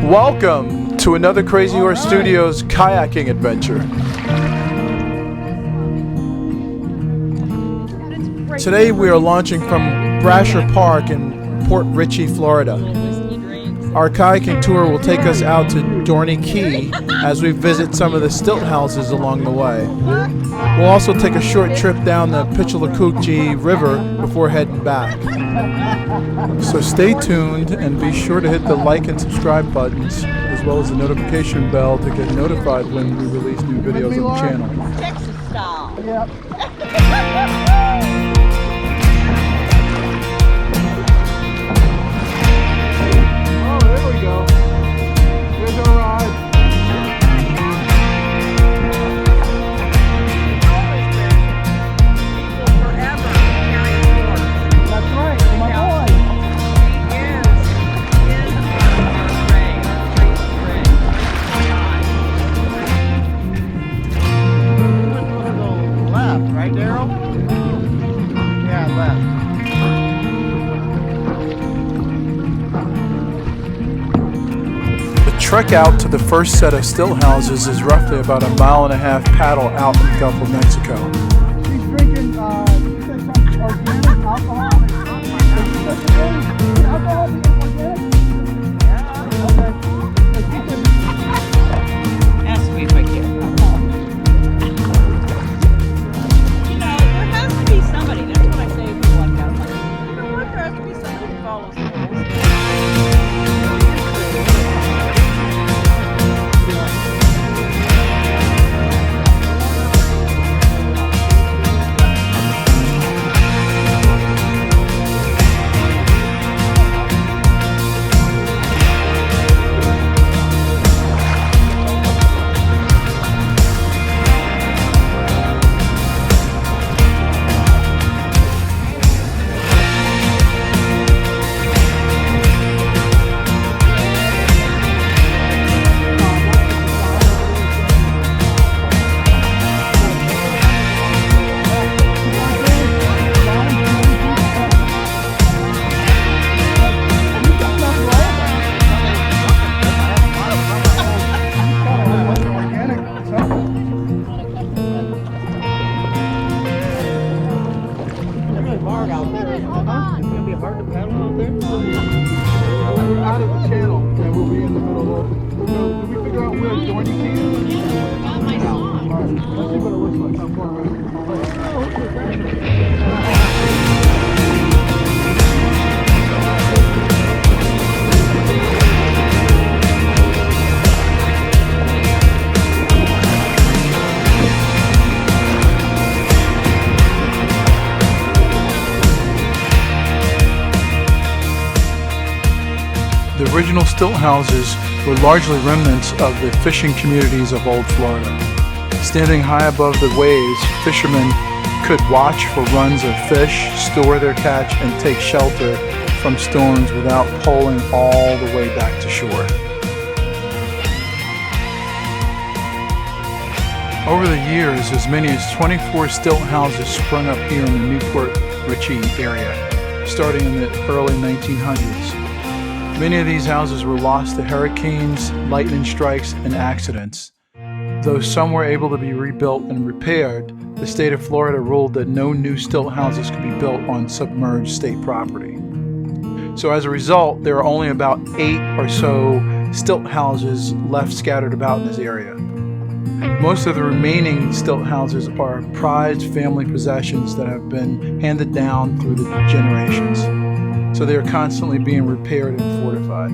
Welcome to another Crazy Horse Studios kayaking adventure. Today we are launching from Brasher Park in Port Richey, Florida. Our kayaking tour will take us out to Durney Key as we visit some of the stilt houses along the way. We'll also take a short trip down the Pitchalacoochy River before heading back. So stay tuned and be sure to hit the like and subscribe buttons as well as the notification bell to get notified when we release new videos on the channel. Texas style. Yep. Oh, there we go. Here's our ride. The trek out to the first set of stilt houses is roughly about a 1.5 mile paddle out in the Gulf of Mexico. She's drinking, you said something organic alcohol. Alcohol being organic? Yeah. Okay. Ask me if I can. You know, there has to be somebody. That's what I say to people like that. I'm like, you know what? There has to be somebody who follows the rules. The original stilt houses were largely remnants of the fishing communities of old Florida. Standing high above the waves, fishermen could watch for runs of fish, store their catch, and take shelter from storms without poling all the way back to shore. Over the years, as many as 24 stilt houses sprung up here in the Newport Richey area, starting in the early 1900s. Many of these houses were lost to hurricanes, lightning strikes, and accidents. Though some were able to be rebuilt and repaired, the state of Florida ruled that no new stilt houses could be built on submerged state property. So as a result, there are only about 8 or so stilt houses left scattered about in this area. Most of the remaining stilt houses are prized family possessions that have been handed down through the generations. So they are constantly being repaired and fortified.